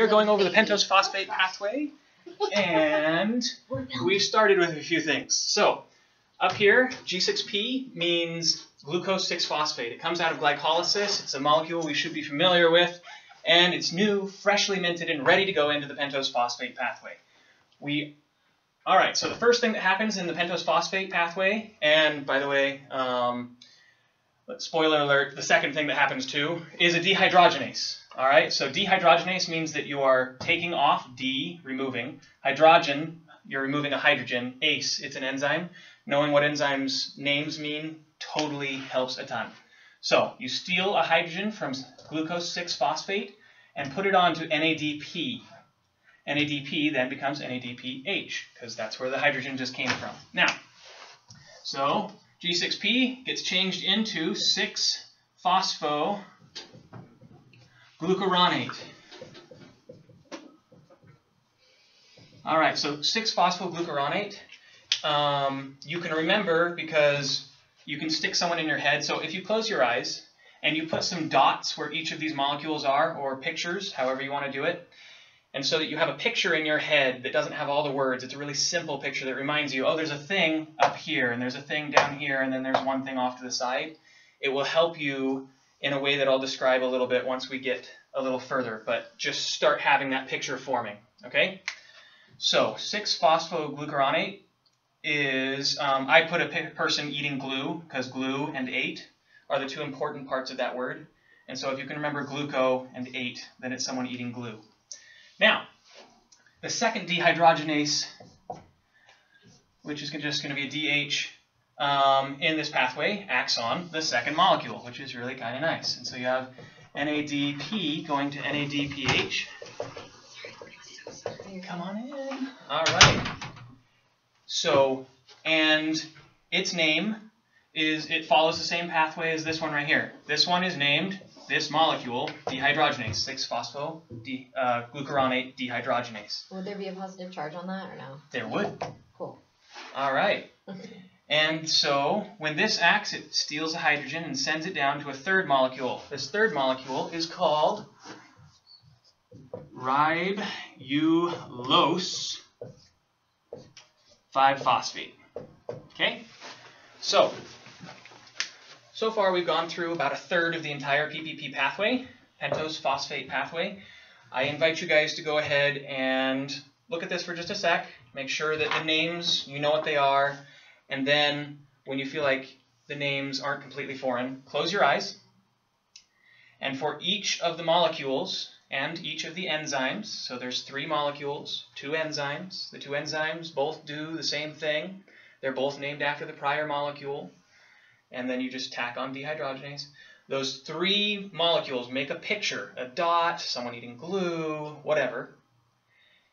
We're going over the pentose phosphate pathway, and we started with a few things. So, up here, G6P means glucose 6-phosphate. It comes out of glycolysis. It's a molecule we should be familiar with, and it's new, freshly minted, and ready to go into the pentose phosphate pathway. Alright, so the first thing that happens in the pentose phosphate pathway, and by the way, spoiler alert, the second thing that happens too, is a dehydrogenase. Alright, so dehydrogenase means that you are taking off, removing, hydrogen, you're removing a hydrogen, ACE, it's an enzyme. Knowing what enzymes' names mean totally helps a ton. So, you steal a hydrogen from glucose 6-phosphate and put it onto NADP. NADP then becomes NADPH, because that's where the hydrogen just came from. Now, so G6P gets changed into 6-phosphoglucuronate. Alright, so 6-phosphoglucuronate, you can remember because you can stick someone in your head. So if you close your eyes and you put some dots where each of these molecules are, or pictures, however you want to do it, and so that you have a picture in your head that doesn't have all the words, it's a really simple picture that reminds you, oh, there's a thing up here, and there's a thing down here, and then there's one thing off to the side. It will help you in a way that I'll describe a little bit once we get a little further, but just start having that picture forming, okay? So 6-phosphoglucuronate is, I put a person eating glue, because glue and ate are the two important parts of that word. And so if you can remember gluco and ate, then it's someone eating glue. Now, the second dehydrogenase, which is just going to be a DH in this pathway, acts on the second molecule, which is really kind of nice. And so you have NADP going to NADPH. Come on in. All right. So, and its name is, it follows the same pathway as this one right here. This one is named, this molecule, dehydrogenase, 6-phosphoglucuronate dehydrogenase. Would there be a positive charge on that or no? There would. Cool. All right. And so when this acts, it steals a hydrogen and sends it down to a third molecule. This third molecule is called ribulose 5-phosphate. Okay? So far we've gone through about a third of the entire PPP pathway, pentose phosphate pathway. I invite you guys to go ahead and look at this for just a sec. Make sure that the names, you know what they are. And then when you feel like the names aren't completely foreign, close your eyes. And for each of the molecules and each of the enzymes, so there's 3 molecules, 2 enzymes. The 2 enzymes both do the same thing. They're both named after the prior molecule. And then you just tack on dehydrogenase. Those 3 molecules make a picture, a dot, someone eating glue, whatever,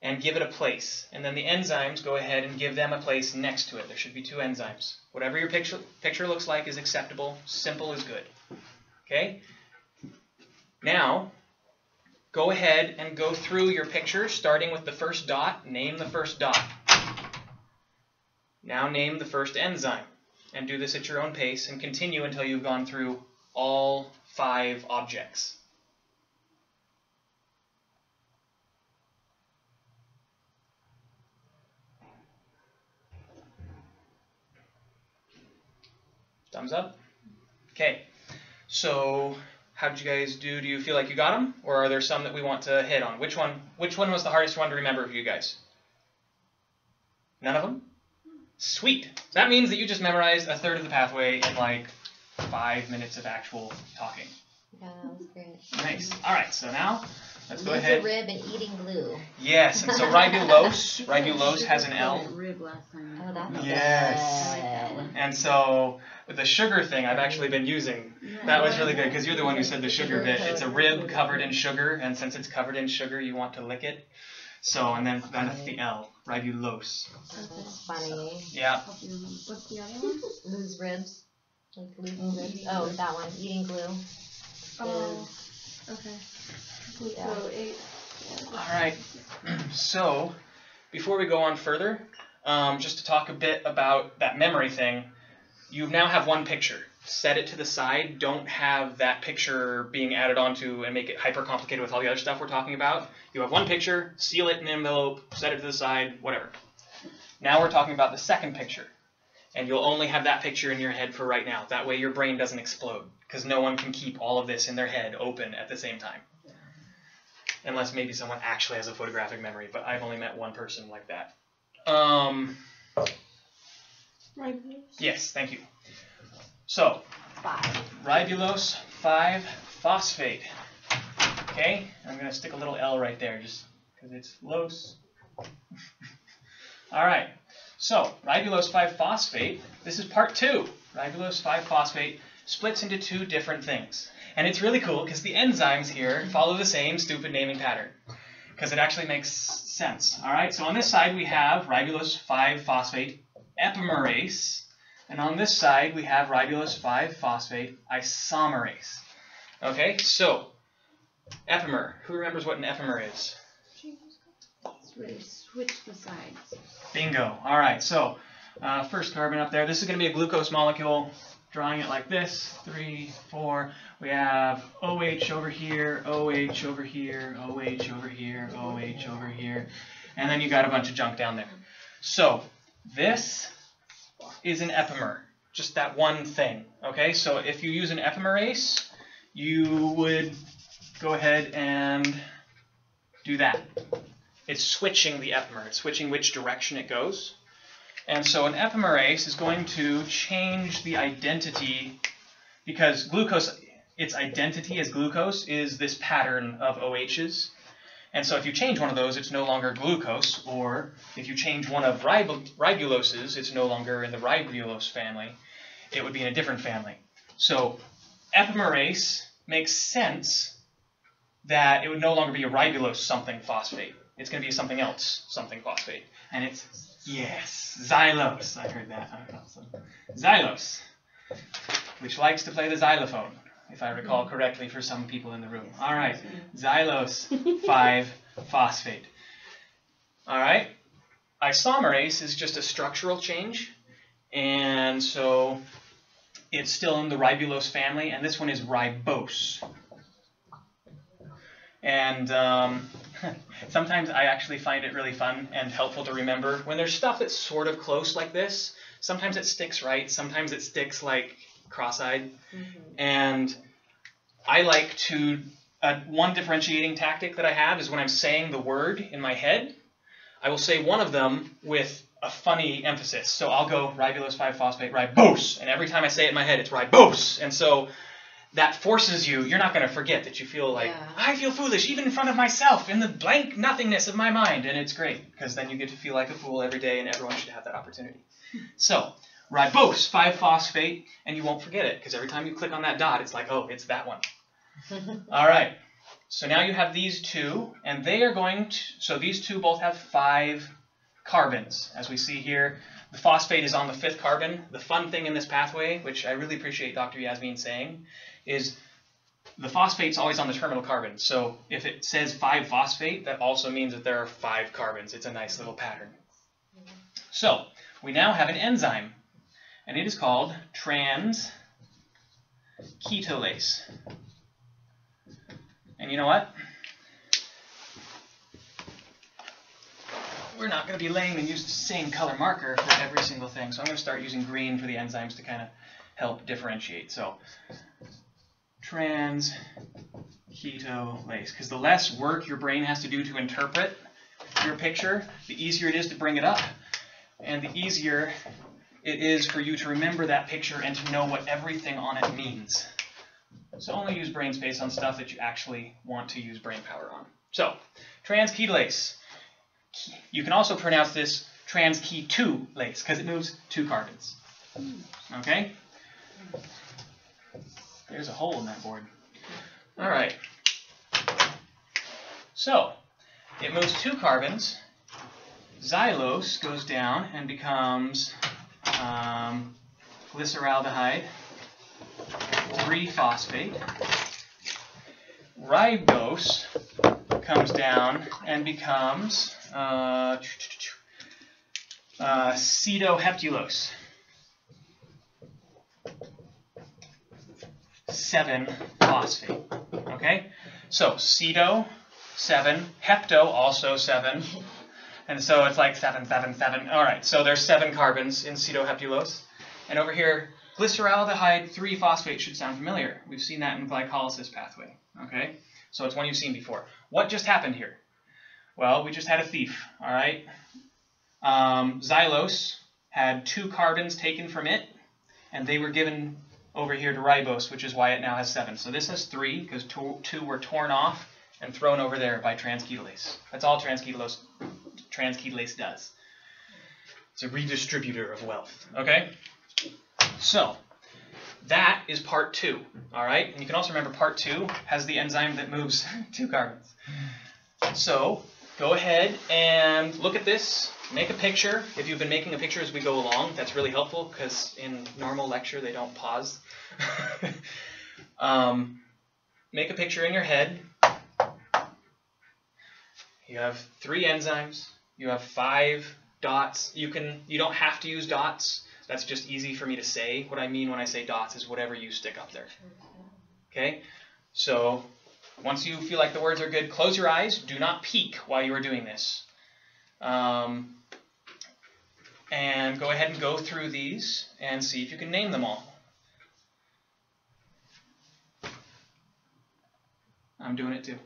and give it a place. And then the enzymes go ahead and give them a place next to it. There should be 2 enzymes. Whatever your picture looks like is acceptable. Simple is good. Okay? Now, go ahead and go through your picture, starting with the first dot. Name the first dot. Now name the first enzyme. And do this at your own pace and continue until you've gone through all 5 objects. Thumbs up? Okay. So, how did you guys do? Do you feel like you got them? Or are there some that we want to hit on? Which one was the hardest one to remember for you guys? None of them? Sweet. That means that you just memorized a third of the pathway in like 5 minutes of actual talking. Yeah, that was great. Nice. All right, so now let's go ahead. Rib and eating glue. Yes, and so ribulose has an L. Rib last time. Oh, that's Yes. I like that one. And so with the sugar thing, I've actually been using. That was really good because you're the one who said the sugar bit. It's a rib covered in sugar, and since it's covered in sugar, you want to lick it. So, and then that's the L, ribulose. That's funny. Yeah. What's the other one? Lose ribs. Like losing ribs. Oh, that one. Eating glue. Oh, okay. Yeah. 8. All right. So, before we go on further, just to talk a bit about that memory thing, you now have one picture. set it to the side. Don't have that picture being added onto and make it hyper complicated with all the other stuff we're talking about. You have one picture, seal it in an envelope, set it to the side, whatever. Now we're talking about the second picture. And you'll only have that picture in your head for right now. That way your brain doesn't explode, because no one can keep all of this in their head open at the same time. Unless maybe someone actually has a photographic memory, but I've only met one person like that. Yes, thank you. So, 5. ribulose 5-phosphate. Okay, I'm going to stick a little L right there just because it's lose. All right, so ribulose 5-phosphate, this is part 2. Ribulose 5-phosphate splits into 2 different things. And it's really cool because the enzymes here follow the same stupid naming pattern because it actually makes sense. All right, so on this side we have ribulose 5-phosphate epimerase, and on this side we have ribulose 5-phosphate isomerase. Okay, so epimer. Who remembers what an epimer is? Switch the sides. Bingo. All right, so first carbon up there. This is going to be a glucose molecule. Drawing it like this, 3, 4. We have OH over here, OH over here, OH over here, OH over here. And then you got a bunch of junk down there. So this is an epimer, just that one thing. Okay, so if you use an epimerase, you would go ahead and do that. It's switching the epimer. It's switching which direction it goes. And so an epimerase is going to change the identity, because glucose, its identity as glucose is this pattern of OHs. And so if you change one of those, it's no longer glucose, or if you change one of ribuloses, it's no longer in the ribulose family. It would be in a different family. So epimerase makes sense that it would no longer be a ribulose something phosphate. It's going to be something else, something phosphate. And it's, yes, xylose. I heard that. Awesome. Xylose, which likes to play the xylophone, if I recall correctly for some people in the room. All right, xylose 5-phosphate. All right, isomerase is just a structural change. And so it's still in the ribulose family, and this one is ribose. And sometimes I actually find it really fun and helpful to remember when there's stuff that's sort of close like this. Sometimes it sticks right, sometimes it sticks like cross-eyed. And I like to, one differentiating tactic that I have is when I'm saying the word in my head, I will say one of them with a funny emphasis. So I'll go ribulose 5-phosphate, ribose, and every time I say it in my head, it's ribose. And so that forces you, you're not going to forget that you feel like, I feel foolish even in front of myself in the blank nothingness of my mind. And it's great because then you get to feel like a fool every day, and everyone should have that opportunity. So ribose 5-phosphate, and you won't forget it because every time you click on that dot, it's like, oh, it's that one. All right. So now you have these two, and they are going to, so these two both have 5 carbons, as we see here. The phosphate is on the 5th carbon. The fun thing in this pathway, which I really appreciate Dr. Yasmin saying, is the phosphate's always on the terminal carbon. So if it says 5-phosphate, that also means that there are 5 carbons. It's a nice little pattern. So we now have an enzyme, and it is called transketolase. And you know what? We're not going to be lame and use the same color marker for every single thing. So I'm going to start using green for the enzymes to kind of help differentiate. So transketolase, because the less work your brain has to do to interpret your picture, the easier it is to bring it up, and the easier it is for you to remember that picture and to know what everything on it means. So only use brain space on stuff that you actually want to use brain power on. So transketolase. You can also pronounce this transketolase because it moves 2 carbons. Okay? There's a hole in that board. All right. So it moves 2 carbons. Xylose goes down and becomes glyceraldehyde 3-phosphate. Ribose comes down and becomes acetoheptulose. 7-phosphate. Okay? So ceto, 7. Hepto, also 7. And so it's like 7, 7, 7. All right, so there's 7 carbons in cetoheptulose. And over here, glyceraldehyde 3-phosphate should sound familiar. We've seen that in glycolysis pathway. Okay? So it's one you've seen before. What just happened here? Well, we just had a thief. All right? Xylose had 2 carbons taken from it, and they were given over here to ribose, which is why it now has 7. So this has 3, because 2 were torn off and thrown over there by transketolase. That's all transketolase does. It's a redistributor of wealth. Okay? So that is part 2. All right? And you can also remember part 2 has the enzyme that moves 2 carbons. So go ahead and look at this. Make a picture. If you've been making a picture as we go along, that's really helpful because in normal lecture they don't pause. Make a picture in your head. You have 3 enzymes. You have 5 dots. You don't have to use dots. That's just easy for me to say. What I mean when I say dots is whatever you stick up there. Okay? So once you feel like the words are good, close your eyes. Do not peek while you are doing this. And go ahead and go through these and see if you can name them all. I'm doing it too.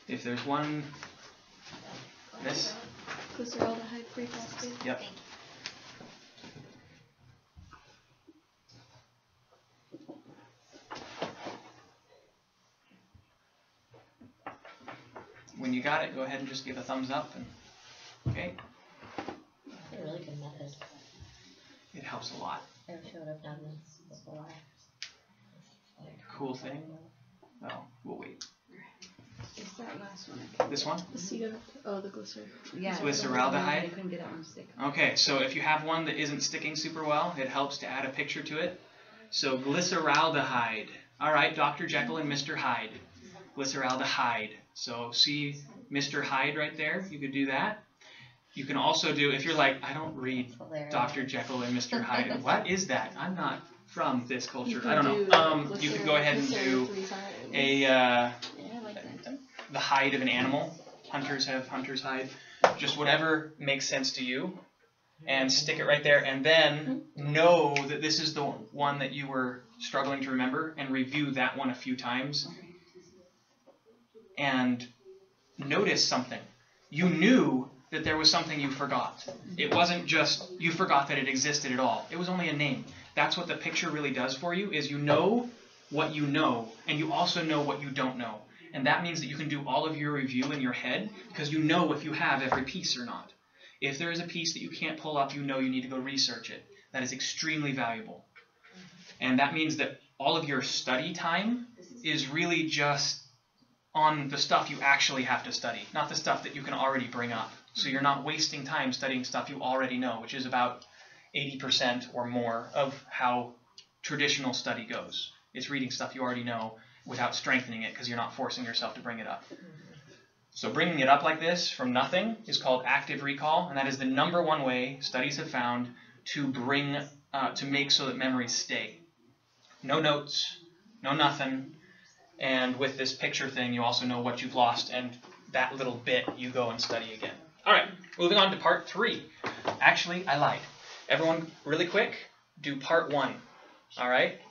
If there's one, this. Glyceraldehyde 3-phosphate. Yep. When you got it, go ahead and just give a thumbs up. And okay. That's a really good method. It helps a lot. I wish I would have done this before. Cool thing. Oh, we'll wait. It's that last one. This one? The ceto. Oh, the glycer. Yeah. Glyceraldehyde? I couldn't get that one to stick. Okay, so if you have one that isn't sticking super well, it helps to add a picture to it. So glyceraldehyde. All right, Dr. Jekyll and Mr. Hyde. Glyceraldehyde. So see Mr. Hyde right there? You could do that. You can also do, if you're like, I don't read Dr. Jekyll and Mr. Hyde. What is that? I'm not from this culture. I don't know. You could go ahead and do the hide of an animal. Hunters have hunter's hide. Just whatever makes sense to you. And stick it right there. And then know that this is the one that you were struggling to remember. And review that one a few times. And notice something. You knew that there was something you forgot. It wasn't just you forgot that it existed at all. It was only a name. That's what the picture really does for you, is you know what you know, and you also know what you don't know. And that means that you can do all of your review in your head because you know if you have every piece or not. If there is a piece that you can't pull up, you know you need to go research it. That is extremely valuable. And that means that all of your study time is really just on the stuff you actually have to study, not the stuff that you can already bring up. So you're not wasting time studying stuff you already know, which is about 80% or more of how traditional study goes. It's reading stuff you already know without strengthening it because you're not forcing yourself to bring it up. So bringing it up like this from nothing is called active recall, and that is the #1 way studies have found to make so that memories stay. No notes, no nothing. And with this picture thing, you also know what you've lost, and that little bit you go and study again. All right, moving on to part 3. Actually, I lied. Everyone, really quick, do part 1. All right?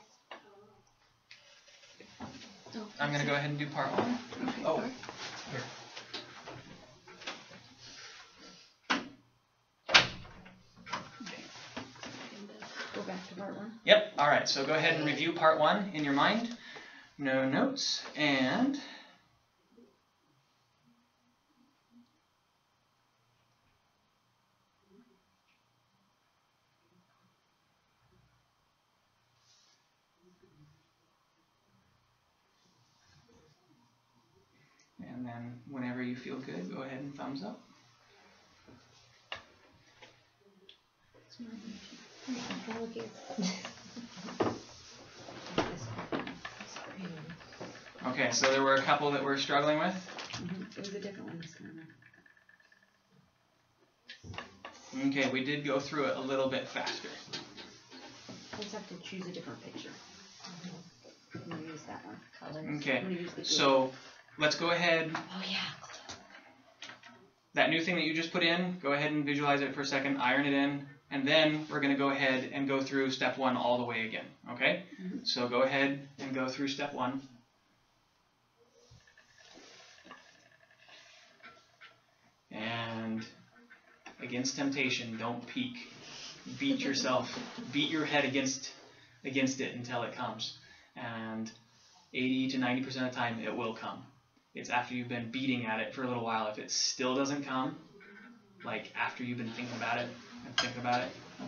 I'm going to go ahead and do part 1. Okay, Oh, sorry. here. Go back to part 1. Yep, all right, so go ahead and review part 1 in your mind. No notes, and then whenever you feel good, go ahead and thumbs up. Okay, so there were a couple that we're struggling with. It was a different one this time. Okay, we did go through it a little bit faster. I just have to choose a different picture. I'm gonna use that one. Colors. Okay, I'm gonna use the glue. so let's go ahead. Oh yeah. That new thing that you just put in, go ahead and visualize it for a second, iron it in, and then we're going to go ahead and go through step 1 all the way again, okay? So go ahead and go through step 1. And against temptation, don't peek. Beat yourself, beat your head against it until it comes. And 80 to 90% of the time, it will come. It's after you've been beating at it for a little while. If it still doesn't come, like after you've been thinking about it,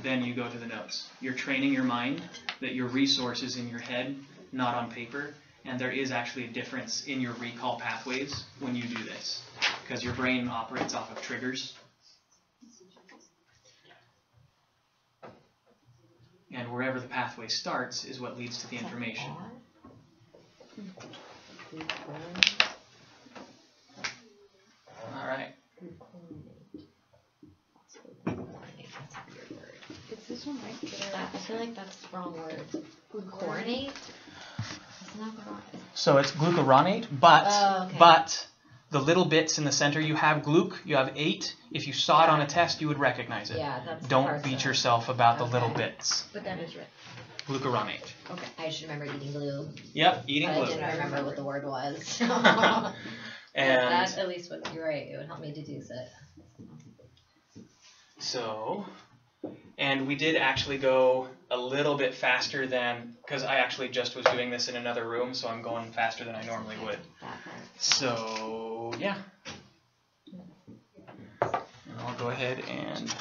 then you go to the notes. You're training your mind that your resource is in your head, not on paper, and there is actually a difference in your recall pathways when you do this, because your brain operates off of triggers. And wherever the pathway starts is what leads to the information. All right. It's this one, right? I feel like that's the wrong word. Glucuronate? It's not glucuronate. So it's glucuronate, but Oh, okay. but the little bits in the center you have you have 8. If you saw it on a test, you would recognize it. Yeah, that's the Don't parts beat that- yourself about the Okay. little bits. But that is right. Glucuronate. Okay, I just remember eating glue. Yep, eating But I glue. didn't remember what the word was. And that at least you're right. It would help me deduce it. so, and we did actually go a little bit faster than, because I actually just was doing this in another room, so I'm going faster than I normally would. That part. So, yeah. And I'll go ahead and